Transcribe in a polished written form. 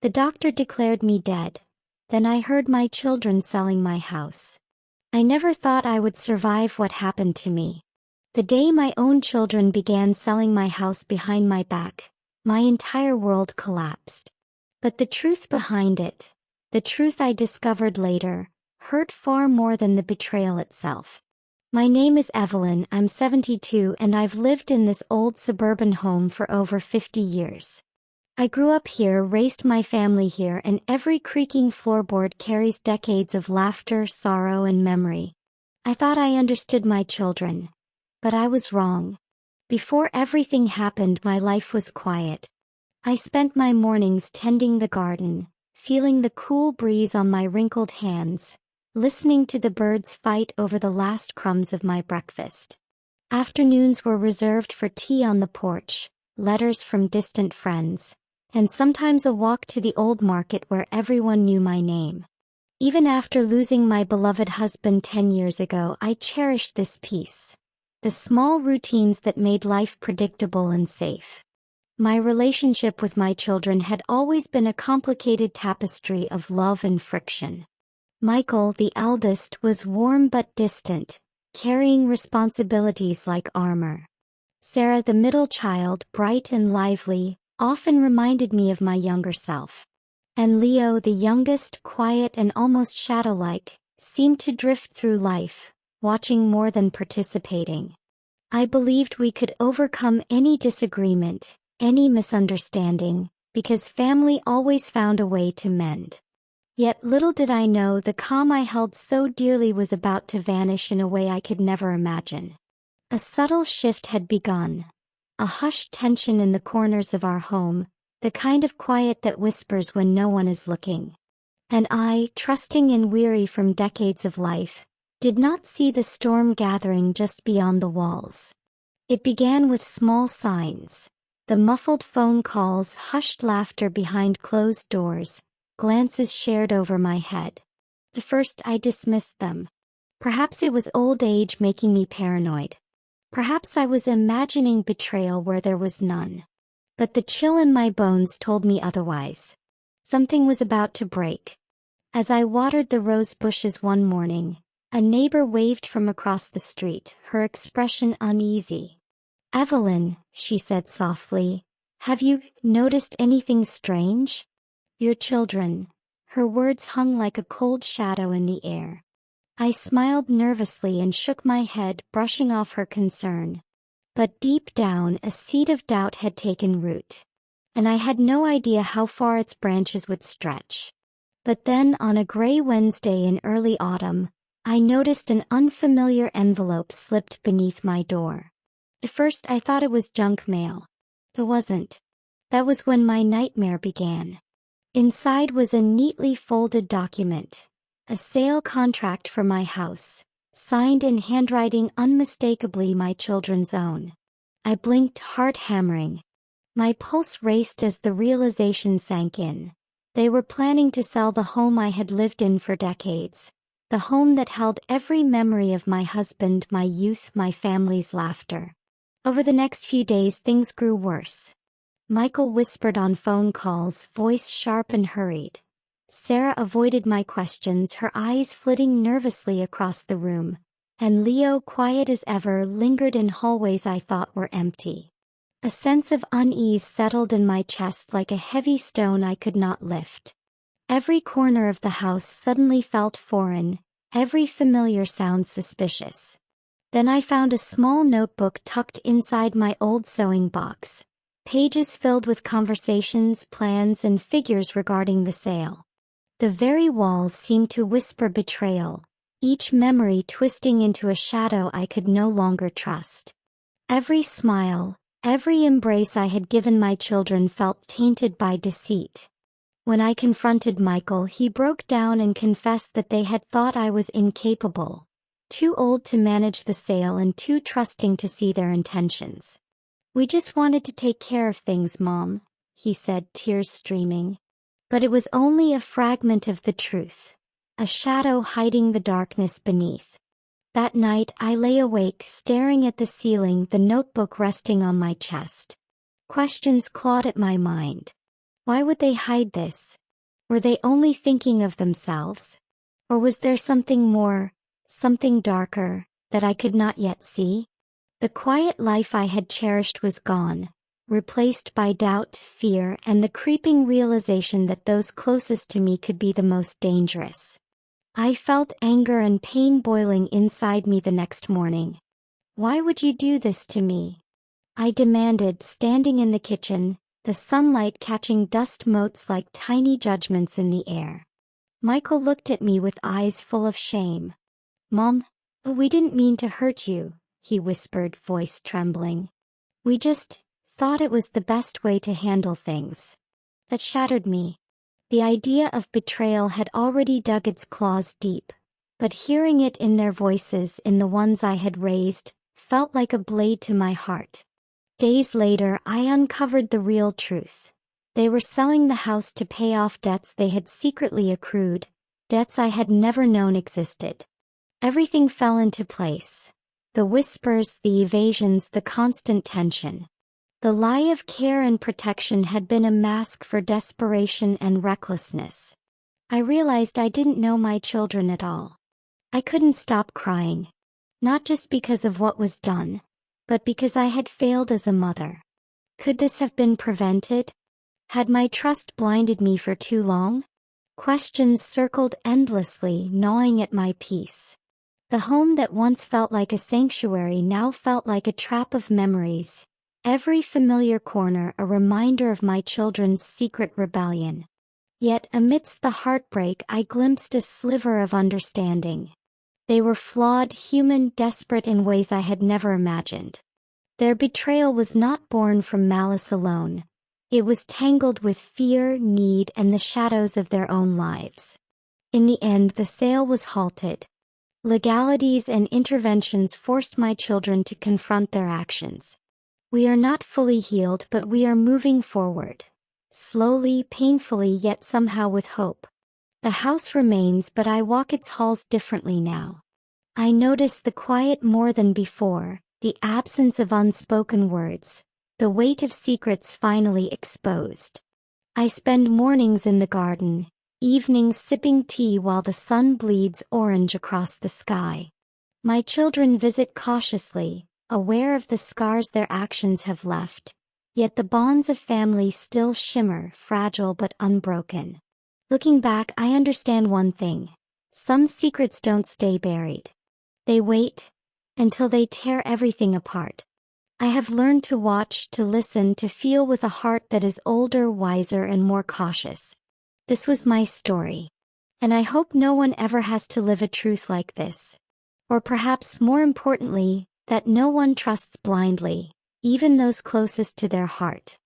The doctor declared me dead. Then I heard my children selling my house. I never thought I would survive what happened to me. The day my own children began selling my house behind my back, my entire world collapsed. But the truth behind it, the truth I discovered later, hurt far more than the betrayal itself. My name is Evelyn, I'm 72 and I've lived in this old suburban home for over 50 years. I grew up here, raised my family here, and every creaking floorboard carries decades of laughter, sorrow, and memory. I thought I understood my children. But I was wrong. Before everything happened, my life was quiet. I spent my mornings tending the garden, feeling the cool breeze on my wrinkled hands, listening to the birds fight over the last crumbs of my breakfast. Afternoons were reserved for tea on the porch, letters from distant friends, and sometimes a walk to the old market where everyone knew my name. Even after losing my beloved husband 10 years ago, I cherished this peace. The small routines that made life predictable and safe. My relationship with my children had always been a complicated tapestry of love and friction. Michael, the eldest, was warm but distant, carrying responsibilities like armor. Sarah, the middle child, bright and lively, often reminded me of my younger self. And Leo, the youngest, quiet and almost shadow-like, seemed to drift through life, watching more than participating. I believed we could overcome any disagreement, any misunderstanding, because family always found a way to mend. Yet little did I know the calm I held so dearly was about to vanish in a way I could never imagine. A subtle shift had begun. A hushed tension in the corners of our home, the kind of quiet that whispers when no one is looking. And I, trusting and weary from decades of life, did not see the storm gathering just beyond the walls. It began with small signs. The muffled phone calls, hushed laughter behind closed doors, glances shared over my head. At first I dismissed them. Perhaps it was old age making me paranoid. Perhaps I was imagining betrayal where there was none. But the chill in my bones told me otherwise. Something was about to break. As I watered the rose bushes one morning, a neighbor waved from across the street, her expression uneasy. "Evelyn," she said softly, "have you noticed anything strange? Your children." Her words hung like a cold shadow in the air. I smiled nervously and shook my head, brushing off her concern. But deep down, a seed of doubt had taken root. And I had no idea how far its branches would stretch. But then, on a gray Wednesday in early autumn, I noticed an unfamiliar envelope slipped beneath my door. At first I thought it was junk mail. It wasn't. That was when my nightmare began. Inside was a neatly folded document. A sale contract for my house, signed in handwriting unmistakably my children's own. I blinked, heart hammering. My pulse raced as the realization sank in. They were planning to sell the home I had lived in for decades. The home that held every memory of my husband, my youth, my family's laughter. Over the next few days things grew worse. Michael whispered on phone calls, voice sharp and hurried. Sarah avoided my questions, her eyes flitting nervously across the room. And Leo, quiet as ever, lingered in hallways I thought were empty. A sense of unease settled in my chest like a heavy stone I could not lift. Every corner of the house suddenly felt foreign, every familiar sound suspicious. Then I found a small notebook tucked inside my old sewing box. Pages filled with conversations, plans, and figures regarding the sale. The very walls seemed to whisper betrayal, each memory twisting into a shadow I could no longer trust. Every smile, every embrace I had given my children felt tainted by deceit. When I confronted Michael, he broke down and confessed that they had thought I was incapable, too old to manage the sale and too trusting to see their intentions. "We just wanted to take care of things, Mom," he said, tears streaming. But it was only a fragment of the truth, a shadow hiding the darkness beneath. That night I lay awake, staring at the ceiling, the notebook resting on my chest. Questions clawed at my mind. Why would they hide this? Were they only thinking of themselves? Or was there something more, something darker, that I could not yet see? The quiet life I had cherished was gone, replaced by doubt, fear, and the creeping realization that those closest to me could be the most dangerous. I felt anger and pain boiling inside me the next morning. "Why would you do this to me?" I demanded, standing in the kitchen, the sunlight catching dust motes like tiny judgments in the air. Michael looked at me with eyes full of shame. "Mom, we didn't mean to hurt you," he whispered, voice trembling. "We just thought it was the best way to handle things." That shattered me. The idea of betrayal had already dug its claws deep, but hearing it in their voices, in the ones I had raised, felt like a blade to my heart. Days later, I uncovered the real truth. They were selling the house to pay off debts they had secretly accrued, debts I had never known existed. Everything fell into place. The whispers, the evasions, the constant tension. The lie of care and protection had been a mask for desperation and recklessness. I realized I didn't know my children at all. I couldn't stop crying. Not just because of what was done, but because I had failed as a mother. Could this have been prevented? Had my trust blinded me for too long? Questions circled endlessly, gnawing at my peace. The home that once felt like a sanctuary now felt like a trap of memories, every familiar corner a reminder of my children's secret rebellion. Yet amidst the heartbreak I glimpsed a sliver of understanding. They were flawed, human, desperate in ways I had never imagined. Their betrayal was not born from malice alone. It was tangled with fear, need, and the shadows of their own lives. In the end, the sale was halted. Legalities and interventions forced my children to confront their actions. We are not fully healed, but we are moving forward. Slowly, painfully, yet somehow with hope. The house remains, but I walk its halls differently now. I notice the quiet more than before, the absence of unspoken words, the weight of secrets finally exposed. I spend mornings in the garden, evenings sipping tea while the sun bleeds orange across the sky. My children visit cautiously, aware of the scars their actions have left, yet the bonds of family still shimmer, fragile but unbroken. Looking back, I understand one thing. Some secrets don't stay buried. They wait until they tear everything apart. I have learned to watch, to listen, to feel with a heart that is older, wiser, and more cautious. This was my story. And I hope no one ever has to live a truth like this. Or perhaps more importantly, that no one trusts blindly, even those closest to their heart.